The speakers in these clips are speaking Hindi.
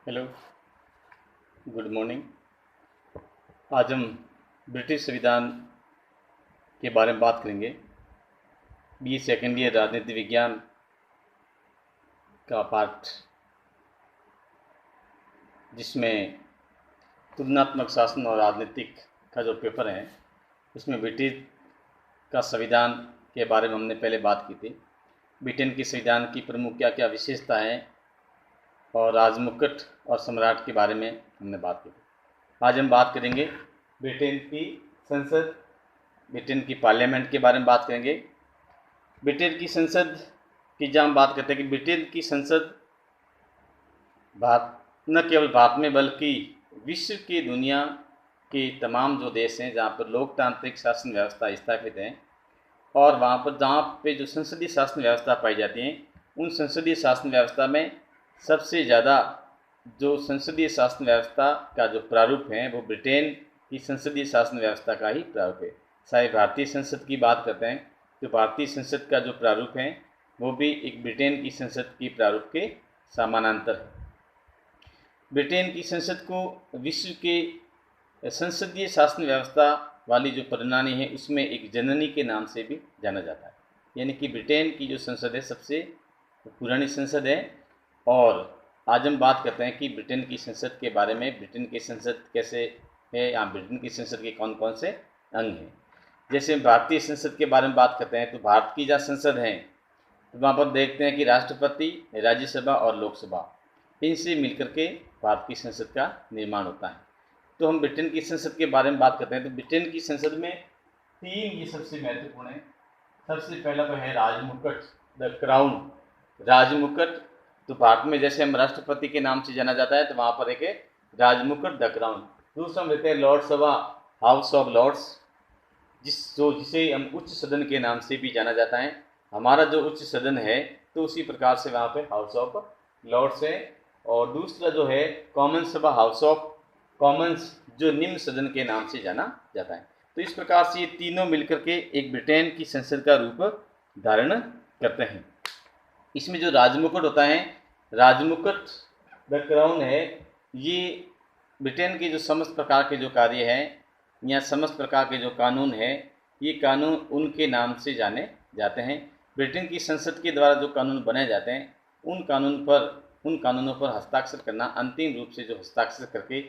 Hello, good morning. आज हम ब्रिटिश संविधान के बारे में बात करेंगे। बी सेकेंड ईयर राजनीति विज्ञान का पार्ट, जिसमें तुलनात्मक शासन और राजनीतिक का जो पेपर है उसमें ब्रिटिश का संविधान के बारे में हमने पहले बात की थी। ब्रिटेन के संविधान की प्रमुख क्या क्या विशेषता है और राजमुकुट और सम्राट के बारे में हमने बात की थी। आज हम बात करेंगे ब्रिटेन की संसद, ब्रिटेन की पार्लियामेंट के बारे में बात करेंगे। ब्रिटेन की संसद की जहाँ हम बात करते हैं कि ब्रिटेन की संसद भारत, न केवल भारत में बल्कि विश्व की दुनिया के तमाम जो देश हैं जहाँ पर लोकतांत्रिक शासन व्यवस्था स्थापित है और वहाँ पर जहाँ पे जो संसदीय शासन व्यवस्था पाई जाती है, उन संसदीय शासन व्यवस्था में सबसे ज़्यादा जो संसदीय शासन व्यवस्था का जो प्रारूप है वो ब्रिटेन की संसदीय शासन व्यवस्था का ही प्रारूप है। चाहे भारतीय संसद की बात करते हैं तो भारतीय संसद का जो प्रारूप है वो भी एक ब्रिटेन की संसद की प्रारूप के समानांतर है। ब्रिटेन की संसद को विश्व के संसदीय शासन व्यवस्था वाली जो प्रणाली है उसमें एक जननी के नाम से भी जाना जाता है। यानी कि ब्रिटेन की जो संसद है सबसे पुरानी संसद है। और आज हम बात करते हैं कि ब्रिटेन की संसद के बारे में, ब्रिटेन की संसद कैसे है या ब्रिटेन की संसद के कौन कौन से अंग हैं। जैसे भारतीय संसद के बारे में बात करते हैं तो भारत की जहाँ संसद है तो वहाँ पर देखते हैं कि राष्ट्रपति, राज्यसभा और लोकसभा, इनसे मिलकर के भारत की संसद का निर्माण होता है। तो हम ब्रिटेन की संसद के बारे में बात करते हैं तो ब्रिटेन की संसद में तीन ये सबसे महत्वपूर्ण है। सबसे पहला तो है राजमुकुट, द क्राउन। राजमुकुट तो भारत में जैसे हम राष्ट्रपति के नाम से जाना जाता है तो वहाँ पर एक है राजमुकुट, द क्राउन। दूसरा हम लेते हैं लॉर्ड सभा, हाउस ऑफ लॉर्ड्स, जिसे हम उच्च सदन के नाम से भी जाना जाता है। हमारा जो उच्च सदन है तो उसी प्रकार से वहाँ पे हाउस ऑफ लॉर्ड्स है। और दूसरा जो है कॉमन सभा, हाउस ऑफ कॉमन्स, जो निम्न सदन के नाम से जाना जाता है। तो इस प्रकार से ये तीनों मिलकर के एक ब्रिटेन की संसद का रूप धारण करते हैं। इसमें जो राजमुकुट होता है, राजमुकुट द क्राउन है, ये ब्रिटेन के जो समस्त प्रकार के जो कार्य हैं या समस्त प्रकार के जो कानून हैं, ये कानून उनके नाम से जाने जाते हैं। ब्रिटेन की संसद के द्वारा जो कानून बनाए जाते हैं उन कानूनों पर हस्ताक्षर करना, अंतिम रूप से जो हस्ताक्षर करके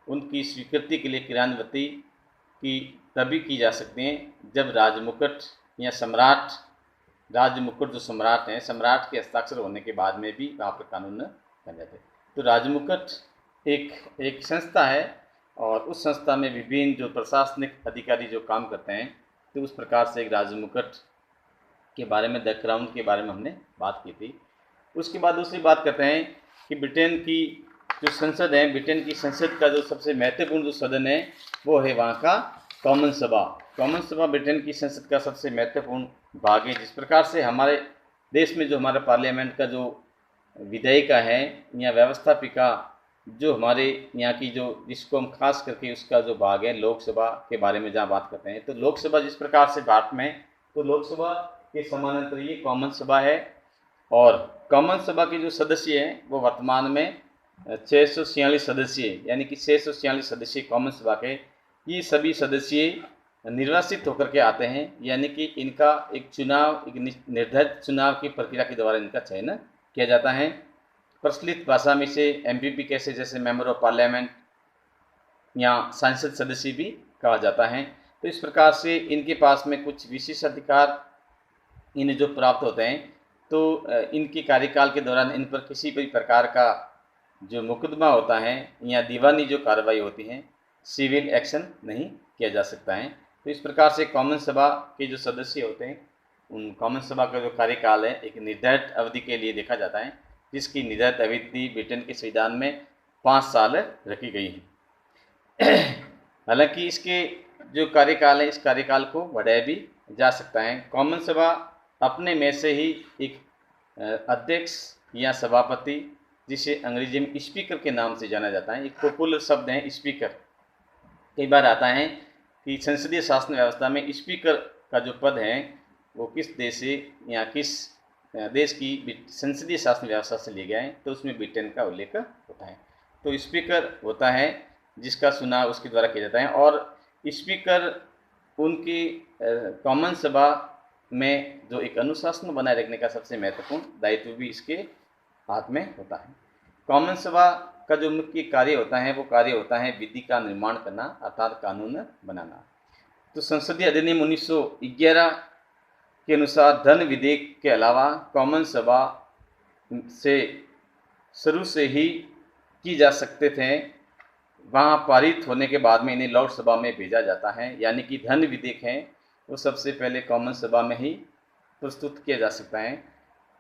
उनकी स्वीकृति के लिए क्रियान्विति की तभी की जा सकती हैं जब राजमुकुट या सम्राट, राजमुकुट जो सम्राट हैं, सम्राट के हस्ताक्षर होने के बाद में भी वहाँ पर कानून बन जाते हैं। तो राजमुकुट एक संस्था है और उस संस्था में विभिन्न जो प्रशासनिक अधिकारी जो काम करते हैं, तो उस प्रकार से एक राजमुकुट के बारे में, द क्राउन के बारे में हमने बात की थी। उसके बाद दूसरी बात करते हैं कि ब्रिटेन की जो संसद है, ब्रिटेन की संसद का जो सबसे महत्वपूर्ण जो सदन है वो है वहाँ का कॉमन सभा। कॉमन सभा ब्रिटेन की संसद का सबसे महत्वपूर्ण भाग है। जिस प्रकार से हमारे देश में जो हमारा पार्लियामेंट का जो विधायिका है या व्यवस्थापिका, जो हमारे यहाँ की जो, जिसको हम खास करके उसका जो भाग है लोकसभा के बारे में जहाँ बात करते हैं, तो लोकसभा जिस प्रकार से भारत में, तो लोकसभा के समानांतर ये कॉमन सभा है। और कॉमन सभा के जो सदस्य हैं वो वर्तमान में 646 सदस्य, यानी कि 646 सदस्य कॉमन सभा के, ये सभी सदस्य निर्वाचित होकर के आते हैं। यानी कि इनका एक चुनाव, एक निर्धारित चुनाव की प्रक्रिया के द्वारा इनका चयन किया जाता है। प्रचलित भाषा में इसे एमपीपी कैसे, जैसे मेंबर ऑफ पार्लियामेंट या संसद सदस्य भी कहा जाता है। तो इस प्रकार से इनके पास में कुछ विशेष अधिकार इन्हें जो प्राप्त होते हैं, तो इनके कार्यकाल के दौरान इन पर किसी भी प्रकार का जो मुकदमा होता है या दीवानी जो कार्रवाई होती है, सिविल एक्शन नहीं किया जा सकता है। तो इस प्रकार से कॉमन सभा के जो सदस्य होते हैं, उन कॉमन सभा का जो कार्यकाल है एक निर्धारित अवधि के लिए देखा जाता है, जिसकी निर्धारित अवधि ब्रिटेन के संविधान में 5 साल रखी गई है। हालांकि इसके जो कार्यकाल है, इस कार्यकाल को बढ़ाया भी जा सकता है। कॉमन सभा अपने में से ही एक अध्यक्ष या सभापति, जिसे अंग्रेजी में स्पीकर के नाम से जाना जाता है, एक पॉपुलर शब्द है स्पीकर। कई बार आता है कि संसदीय शासन व्यवस्था में स्पीकर का जो पद है वो किस देश से या किस देश की संसदीय शासन व्यवस्था से लिया गया है, तो उसमें ब्रिटेन का उल्लेख होता है। तो स्पीकर होता है जिसका चुनाव उसके द्वारा किया जाता है, और स्पीकर उनकी कॉमन सभा में जो एक अनुशासन बनाए रखने का सबसे महत्वपूर्ण दायित्व भी इसके हाथ में होता है। कॉमन सभा का जो मुख्य कार्य होता है वो कार्य होता है विधि का निर्माण करना, अर्थात कानून बनाना। तो संसदीय अधिनियम 1911 के अनुसार धन विधेयक के अलावा कॉमन सभा से शुरू से ही की जा सकते थे, वहाँ पारित होने के बाद में इन्हें लोकसभा में भेजा जाता है, यानी कि धन विधेयक हैं वो सबसे पहले कॉमन सभा में ही प्रस्तुत किया जा सकता है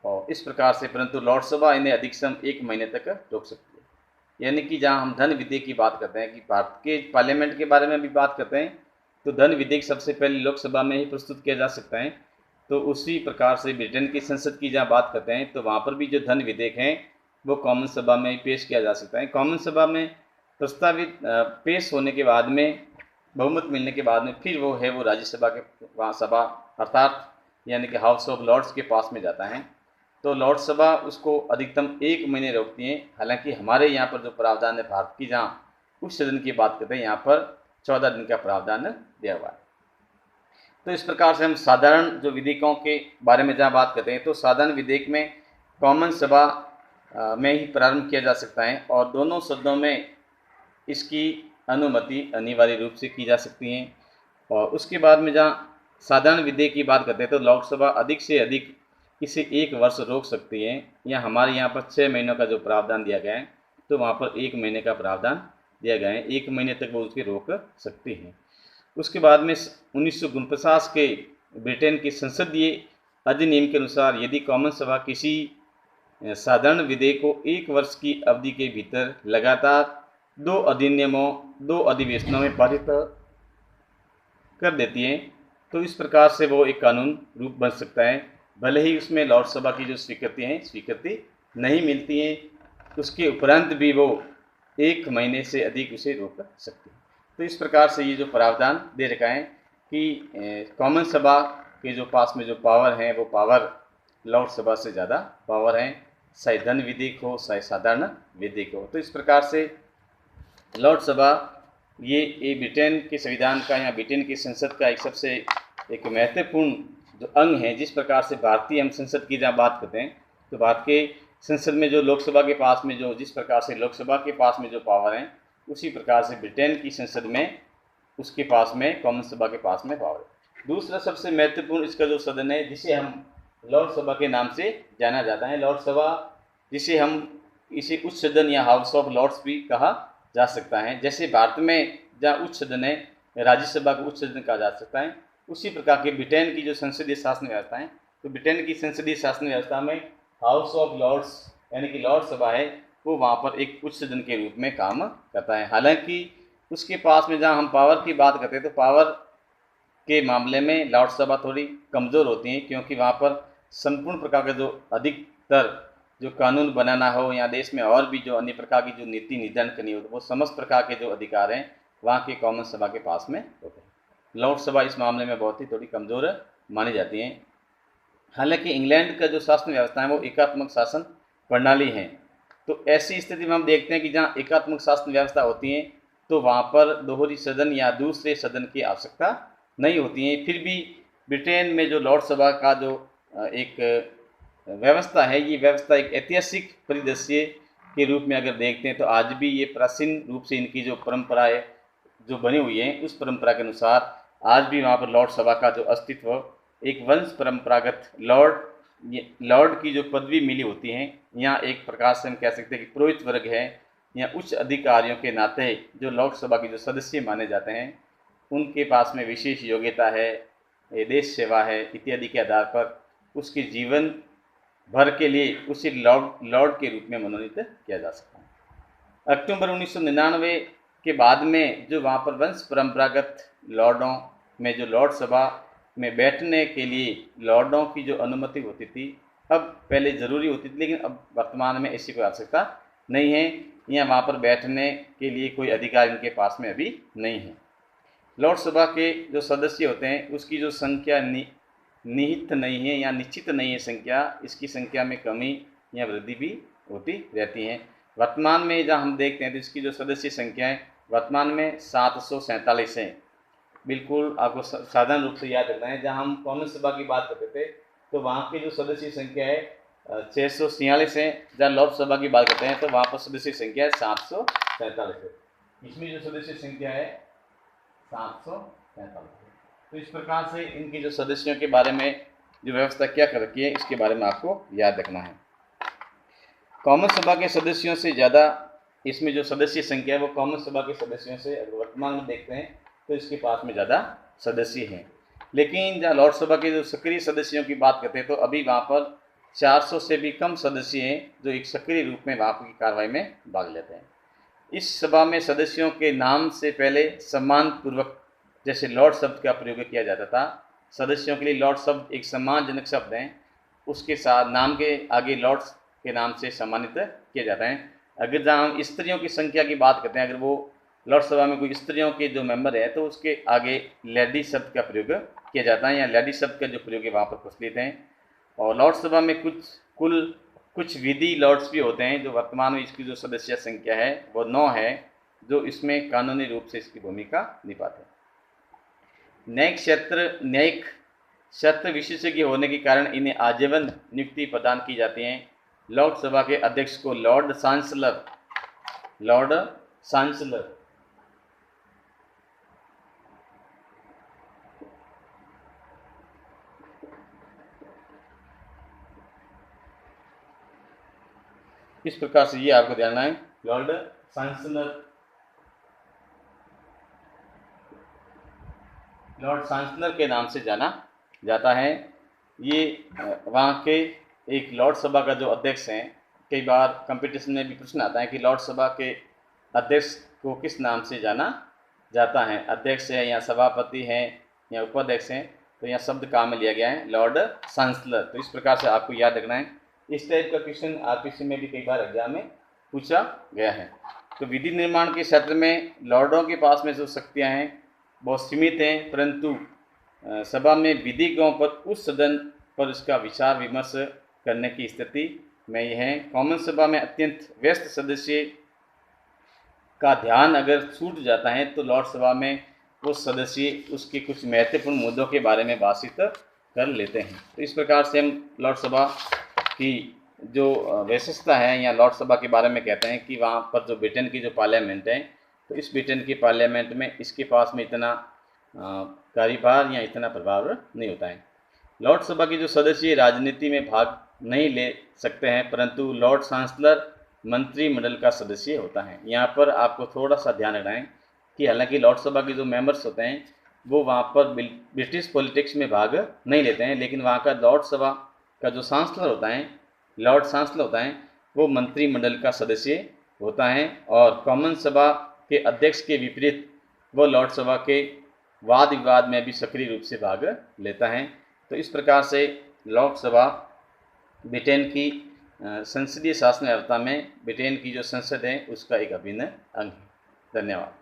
और इस प्रकार से, परंतु लोकसभा इन्हें अधिकतम 1 महीने तक रोक सकती है। यानी कि जहाँ हम धन विधेयक की बात करते हैं कि भारत के पार्लियामेंट के बारे में भी बात करते हैं, तो धन विधेयक सबसे पहले लोकसभा में ही प्रस्तुत किया जा सकता है। तो उसी प्रकार से ब्रिटेन की संसद की जहाँ बात करते हैं तो वहाँ पर भी जो धन विधेयक हैं वो कॉमन सभा में ही पेश किया जा सकता है। कॉमन सभा में प्रस्तावित पेश होने के बाद में, बहुमत मिलने के बाद में, फिर वो है वो राज्यसभा के वहाँ सभा अर्थात यानी कि हाउस ऑफ लॉर्ड्स के पास में जाता है। तो लोकसभा उसको अधिकतम 1 महीने रोकती है। हालांकि हमारे यहाँ पर जो प्रावधान है भारत की, जहाँ उच्च सदन की बात करते हैं, यहाँ पर 14 दिन का प्रावधान दिया हुआ है। तो इस प्रकार से हम साधारण जो विधेयकों के बारे में जहाँ बात करते हैं तो साधारण विधेयक में कॉमन सभा में ही प्रारंभ किया जा सकता है और दोनों सदनों में इसकी अनुमति अनिवार्य रूप से की जा सकती है। और उसके बाद में जहाँ साधारण विधेयक की बात करते हैं तो लोकसभा अधिक से अधिक इसे 1 वर्ष रोक सकती है, या हमारे यहाँ पर 6 महीनों का जो प्रावधान दिया गया है तो वहाँ पर 1 महीने का प्रावधान दिया गया है। 1 महीने तक वो उसके रोक सकती है। उसके बाद में 1949 के ब्रिटेन के संसदीय अधिनियम के अनुसार यदि कॉमन सभा किसी साधारण विधेयक को 1 वर्ष की अवधि के भीतर लगातार 2 अधिवेशनों में पारित कर देती है तो इस प्रकार से वो एक कानून रूप बन सकता है, भले ही उसमें लोकसभा की जो स्वीकृति नहीं मिलती है, उसके उपरांत भी वो 1 महीने से अधिक उसे रोक सकती है। तो इस प्रकार से ये जो प्रावधान दे रखा है कि कॉमन सभा के जो पास में जो पावर है वो पावर लोकसभा से ज़्यादा पावर है, चाहे धन विधेयक हो चाहे साधारण विधेयक हो। तो इस प्रकार से लोकसभा ये ब्रिटेन के संविधान का या ब्रिटेन की संसद का एक सबसे एक महत्वपूर्ण जो अंग है। जिस प्रकार से भारतीय हम संसद की जहाँ बात करते हैं तो भारत के संसद में जो लोकसभा के पास में जो जिस प्रकार से लोकसभा के पास में जो पावर है, उसी प्रकार से ब्रिटेन की संसद में उसके पास में कॉमन सभा के पास में पावर है। दूसरा सबसे महत्वपूर्ण इसका जो सदन है जिसे हम लोकसभा के नाम से जाना जाता है, लोकसभा जिसे हम इसे उच्च सदन या हाउस ऑफ लॉर्ड्स भी कहा जा सकता है। जैसे भारत में जहाँ उच्च सदन है राज्यसभा को उच्च सदन कहा जा सकता है, उसी प्रकार के ब्रिटेन की जो संसदीय शासन व्यवस्था है तो ब्रिटेन की संसदीय शासन व्यवस्था में हाउस ऑफ लॉर्ड्स यानी कि लॉर्ड सभा है वो वहाँ पर एक उच्च सदन के रूप में काम करता है। हालांकि उसके पास में जहाँ हम पावर की बात करते हैं तो पावर के मामले में लॉर्ड सभा थोड़ी कमज़ोर होती है, क्योंकि वहाँ पर संपूर्ण प्रकार का जो अधिकतर जो कानून बनाना हो या देश में और भी जो अन्य प्रकार की जो नीति निर्धारण करनी हो तो वो समस्त प्रकार के जो अधिकार हैं वहाँ के कॉमन सभा के पास में होते हैं। लॉर्ड सभा इस मामले में बहुत ही थोड़ी कमज़ोर मानी जाती है। हालांकि इंग्लैंड का जो शासन व्यवस्था है वो एकात्मक शासन प्रणाली है, तो ऐसी स्थिति में हम देखते हैं कि जहाँ एकात्मक शासन व्यवस्था होती है तो वहाँ पर दोहरी सदन या दूसरे सदन की आवश्यकता नहीं होती है। फिर भी ब्रिटेन में जो लॉर्ड सभा का जो एक व्यवस्था है, ये व्यवस्था एक ऐतिहासिक परिदृश्य के रूप में अगर देखते हैं तो आज भी ये प्राचीन रूप से इनकी जो परंपराएं जो बनी हुई है उस परंपरा के अनुसार आज भी वहाँ पर लॉर्ड सभा का जो अस्तित्व एक वंश परंपरागत लॉर्ड की जो पदवी मिली होती है, यहाँ एक प्रकार से हम कह सकते हैं कि पुरोहित वर्ग है या उच्च अधिकारियों के नाते जो लोकसभा के जो सदस्य माने जाते हैं उनके पास में विशेष योग्यता है, देश सेवा है इत्यादि के आधार पर उसके जीवन भर के लिए उसे लॉर्ड के रूप में मनोनीत किया जा सकता है। अक्टूबर 1999 के बाद में जो वहाँ पर वंश परंपरागत लॉर्डों में जो लॉर्ड सभा में बैठने के लिए लॉर्डों की जो अनुमति होती थी, अब पहले ज़रूरी होती थी लेकिन अब वर्तमान में ऐसी कोई आवश्यकता नहीं है, या वहाँ पर बैठने के लिए कोई अधिकार इनके पास में अभी नहीं है। लॉर्ड सभा के जो सदस्य होते हैं उसकी जो संख्या निहित नहीं है या निश्चित नहीं है संख्या, इसकी संख्या में कमी या वृद्धि भी होती रहती है। वर्तमान में जहाँ हम देखते हैं तो इसकी जो सदस्य संख्या है वर्तमान में 747 है। बिल्कुल आपको साधारण रूप से याद रखना है। जहाँ हम कॉमन सभा की बात करते थे तो वहाँ की जो सदस्य संख्या है 646 है। जहाँ लोकसभा की बात करते हैं तो वहाँ पर सदस्य संख्या है 747 है। इसमें जो सदस्य संख्या है 747 है। तो इस प्रकार से इनकी जो सदस्यों के बारे में जो व्यवस्था क्या कर रखी है इसके बारे में आपको याद रखना है। कॉमन सभा के सदस्यों से ज़्यादा इसमें जो सदस्य संख्या है वो कॉमन सभा के सदस्यों से अगर वर्तमान में देखते हैं तो इसके पास में ज़्यादा सदस्य हैं। लेकिन जहाँ लोकसभा के जो सक्रिय सदस्यों की बात करते हैं तो अभी वहाँ पर 400 से भी कम सदस्य हैं जो एक सक्रिय रूप में वहाँ की कार्रवाई में भाग लेते हैं। इस सभा में सदस्यों के नाम से पहले सम्मानपूर्वक जैसे लॉर्ड शब्द का प्रयोग किया जाता था। सदस्यों के लिए लॉर्ड शब्द एक सम्मानजनक शब्द है, उसके साथ नाम के आगे लॉर्ड के नाम से सम्मानित किया जाता है। अगर जहाँ हम स्त्रियों की संख्या की बात करते हैं, अगर वो लोकसभा में कोई स्त्रियों के जो मेंबर है तो उसके आगे लेडी शब्द का प्रयोग किया जाता है या लेडी शब्द का जो प्रयोग है वहाँ पर प्रचलित है। और लोकसभा में कुछ विधि लॉर्ड्स भी होते हैं जो वर्तमान में इसकी जो सदस्य संख्या है वो 9 है, जो इसमें कानूनी रूप से इसकी भूमिका निभाते हैं। न्यायिक क्षेत्र विशेषज्ञ होने के कारण इन्हें आजीवन नियुक्ति प्रदान की जाती है। लोकसभा के अध्यक्ष को लॉर्ड चांसलर इस प्रकार से ये आपको ध्यान है, लॉर्ड चांसलर के नाम से जाना जाता है। ये वहाँ के एक लॉर्ड सभा का जो अध्यक्ष हैं, कई बार कंपटीशन में भी प्रश्न आता है कि लॉर्ड सभा के अध्यक्ष को किस नाम से जाना जाता है, अध्यक्ष है या सभापति हैं या उपाध्यक्ष हैं, तो यहाँ शब्द काम में लिया गया है लॉर्ड चांसलर। तो इस प्रकार से आपको याद रखना है। इस टाइप का क्वेश्चन आरपीसी में भी कई बार एग्जाम में पूछा गया है। तो विधि निर्माण के क्षेत्र में लॉर्डों के पास में जो शक्तियाँ हैं बहुत सीमित हैं, परंतु सभा में विधिकों पर उस सदन पर इसका विचार विमर्श करने की स्थिति में यह है। कॉमन सभा में अत्यंत व्यस्त सदस्य का ध्यान अगर छूट जाता है तो लॉर्ड सभा में वो सदस्य उसके कुछ महत्वपूर्ण मुद्दों के बारे में बातचीत कर लेते हैं। तो इस प्रकार से हम लॉर्ड सभा की जो विशेषता है या लॉर्ड सभा के बारे में कहते हैं कि वहाँ पर जो ब्रिटेन की जो पार्लियामेंट है तो इस ब्रिटेन की पार्लियामेंट में इसके पास में इतना कार्यभार या इतना प्रभाव नहीं होता है। लॉर्ड सभा के जो सदस्य राजनीति में भाग नहीं ले सकते हैं, परंतु लॉर्ड चांसलर मंत्रिमंडल का सदस्य होता है। यहाँ पर आपको थोड़ा सा ध्यान रखना है कि हालांकि लॉर्ड सभा के जो मेंबर्स होते हैं वो वहाँ पर ब्रिटिश पॉलिटिक्स में भाग नहीं लेते हैं, लेकिन वहाँ का लॉर्ड सभा का जो चांसलर होता है, लॉर्ड चांसलर होता है, वो मंत्रिमंडल का सदस्य होता है। और कॉमन सभा के अध्यक्ष के विपरीत वो लॉर्ड सभा के वाद विवाद में भी सक्रिय रूप से भाग लेता है। तो इस प्रकार से लोकसभा ब्रिटेन की संसदीय शासन व्यवस्था में ब्रिटेन की जो संसद है उसका एक अभिन्न अंग है। धन्यवाद।